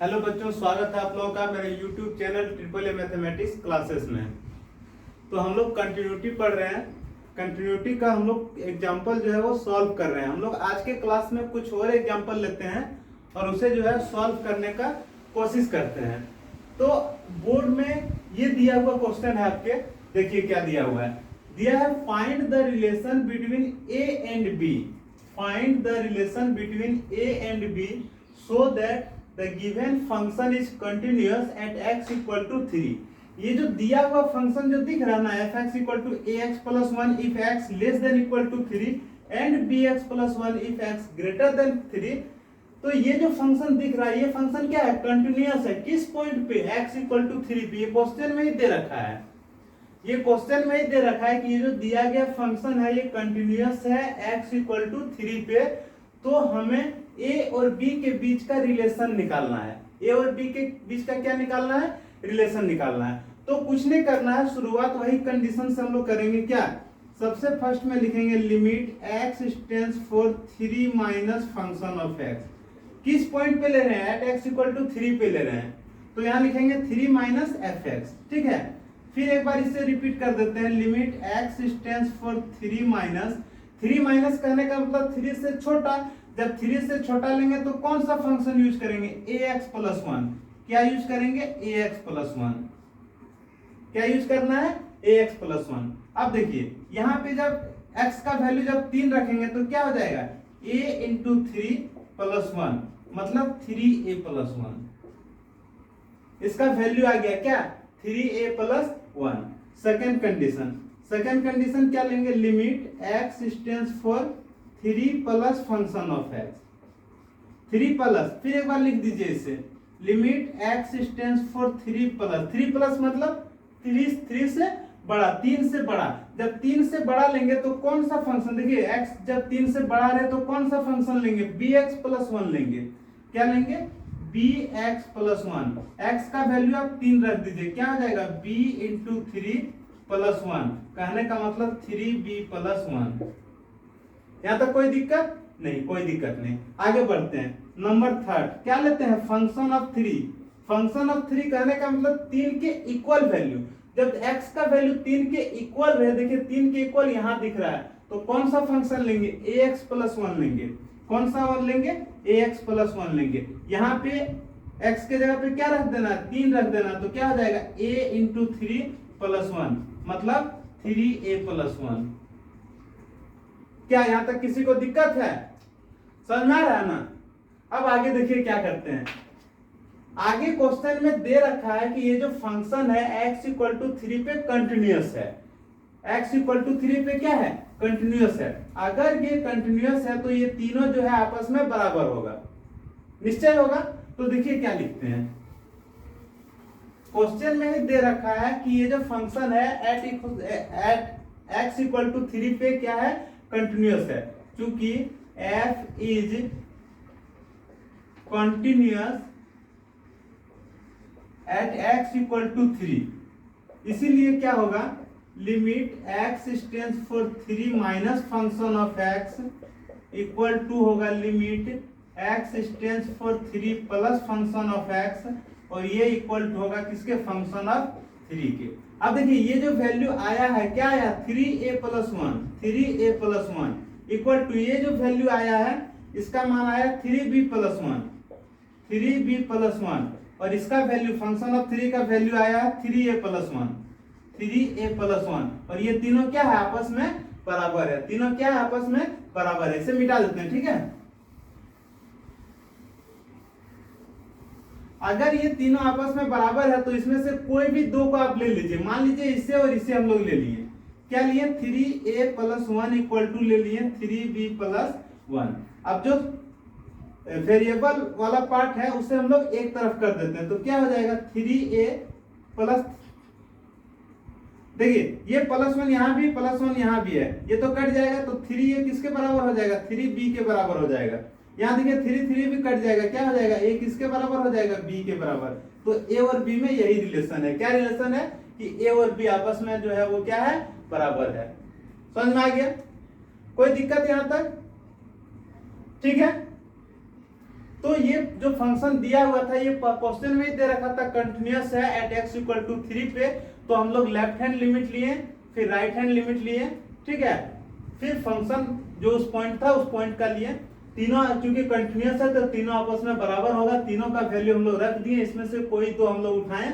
Hello बच्चों, स्वागत है आप लोगों का मेरे YouTube channel triple A mathematics classes में। तो हम लोग कंटिन्यूटी पढ़ रहे हैं। कंटिन्यूटी का हम लोग एग्जांपल जो है वो सॉल्व कर रहे हैं। हम लोग आज के क्लास में कुछ और एग्जांपल लेते हैं और उसे जो है सॉल्व करने का कोशिश करते हैं। तो बोर्ड में ये दिया हुआ क्वेश्चन है आपके, देखिए क्या दिया हुआ है। दिया है find the relation between A and B. Find the relation between A and B so that the given function is continuous at x equal to 3। ये जो दिया हुआ फंक्शन जो दिख रहा है ना, f(x equal to ax plus 1 if x less than equal to 3 and bx plus 1 if x greater than 3। तो ये जो फंक्शन दिख रहा है, ये फंक्शन क्या है? कंटिन्यूअस है। किस पॉइंट पे? x equal to 3 पे। ये क्वेश्चन में ही दे रखा है, ये क्वेश्चन में ही दे रखा है कि ये जो दिया गया फंक्शन है ये कंटिन्यूअस है x equal to 3 पे। तो हमें a और b के बीच का रिलेशन निकालना है। a और b के बीच का क्या निकालना है? रिलेशन निकालना है। तो कुछ नहीं करना है, शुरुआत वही कंडीशन से हम लोग करेंगे। क्या? सबसे फर्स्ट में लिखेंगे limit x tends for 3 minus function of x। किस पॉइंट पे ले रहे हैं? एट x इक्वल टू 3 पे ले रहे हैं, तो यहाँ लिखेंगे 3 माइनस fx। ठीक है, फिर एक बार इसे रिपीट कर देते हैं। Limit x tends for 3 minus, 3 minus कहने का मतलब 3 से छोटा। जब 3 से छोटा लेंगे तो कौन सा फंक्शन यूज करेंगे? ax plus 1। क्या यूज करेंगे? ax plus 1। क्या यूज करना है? ax plus 1। अब देखिए यहाँ पे जब x का वैल्यू जब 3 रखेंगे तो क्या हो जाएगा? a इंटू 3 प्लस 1 मतलब 3a प्लस 1। इसका वैल्यू आ गया क्या? 3a plus 1। Second condition, second condition क्या लेंगे? Limit x tends for 3 plus function of x। 3 plus, फिर एक बार लिख दीजिए इसे। Limit x tends for 3 plus, 3 plus मतलब 3 से बड़ा, 3 से बड़ा। जब 3 से बड़ा लेंगे तो कौन सा फंक्शन? देखिए x जब 3 से बड़ा रहे तो कौन सा फंक्शन लेंगे? bx प्लस 1 लेंगे। क्या लेंगे? bx plus 1। x का वैल्यू आप 3 रख दीजिए, क्या हो जाएगा? b into 3 plus 1। कहने का मतलब 3b प्लस 1। यहाँ तक कोई दिक्कत नहीं? कोई दिक्कत नहीं। आगे बढ़ते हैं। नंबर थर्ड क्या लेते हैं? Function of 3। फंक्शन ऑफ 3 कहने का मतलब 3 के इक्वल वैल्यू। जब x का वैल्यू 3 के इक्वल रहे, देखिए 3 के इक्वल यहाँ दिख रहा है, तो कौन सा फंक्शन लेंगे? ax प्लस 1 लेंगे। कौन सा 1 लेंगे? ax प्लस 1 लेंगे। यहाँ पे x के जगह पे क्या रख देना? 3 रख देना, तो क्या हो जाएगा? a इंटू 3 प्लस 1 मतलब 3a प्लस 1। क्या यहाँ तक किसी को दिक्कत है? समझ में आ रहा है ना? अब आगे देखिए क्या करते हैं। आगे क्वेश्चन में दे रखा है कि ये जो फंक्शन है x इक्वल टू 3 पे कंटिन्यूअस है। x इक्वल टू 3 पे क्या है? कंटिन्यूअस है। अगर ये कंटिन्यूअस है तो ये तीनों जो है आपस में बराबर होगा, निश्चय होगा। तो देखिए क्या लिखते हैं, क्वेश्चन में ही दे रखा है कि ये जो फंक्शन है एट x इक्वल टू 3 पे क्या है? कंटिन्यूअस है। क्योंकि f is continuous at x equal to 3, इसीलिए क्या होगा? Limit x tends for 3 minus function of x equal to होगा limit x tends for 3 plus function of x, और ये इक्वल टू होगा किसके? फंक्शन ऑफ 3 के। अब देखिए ये जो वैल्यू आया है, क्या आया? 3a plus 1, 3a plus 1 equal to ये जो वैल्यू आया है इसका मान आया 3b प्लस 1, 3b प्लस 1, और इसका वैल्यू फंक्शन ऑफ 3 का वैल्यू आया 3a प्लस 1, 3a प्लस 1, और ये तीनों क्या है? आपस में बराबर है। तीनों क्या है? आपस में बराबर है। इसे मिटा देते हैं, ठीक है। अगर ये तीनों आपस में बराबर है तो इसमें से कोई भी दो को आप ले लीजिए। मान लीजिए इसे और इसे हम लोग ले लिए। क्या लिए? 3a प्लस 1 इक्वल टू ले लिए 3b प्लस 1। अब जो वेरिएबल वाला पार्ट है उसे हम लोग एक तरफ कर देते हैं, तो क्या हो जाएगा? 3a प्लस, देखिए ये प्लस 1 यहाँ भी, प्लस 1 यहाँ भी है, ये तो कट जाएगा, तो 3a किसके बराबर हो जाएगा? 3b के बराबर हो जाएगा। यहाँ देखिए 3 भी कट जाएगा, क्या हो जाएगा? a किसके बराबर हो जाएगा? b के बराबर। तो a और b में यही रिलेशन है। क्या रिलेशन है? कि a और b आपस में जो है वो क्या है? बराबर है। समझ में आ गया? कोई दिक्कत यहाँ तक? ठीक है। तो ये जो फंक्शन दिया हुआ था, ये क्वेश्चन में दे रखा था कंटिन्यूअस है एट x = 3 पे, तो हम लोग लेफ्ट हैंड लिमिट लिए, फिर राइट हैंड लिमिट लिए, ठीक है, फिर फंक्शन जो उस पॉइंट था उस पॉइंट का लिए, तीनों क्योंकि कंटिन्यूअस है तो तीनों आपस में बराबर होगा, तीनों का वैल्यू हम लोग रख दिए, इसमें से कोई तो हम लोग उठाएं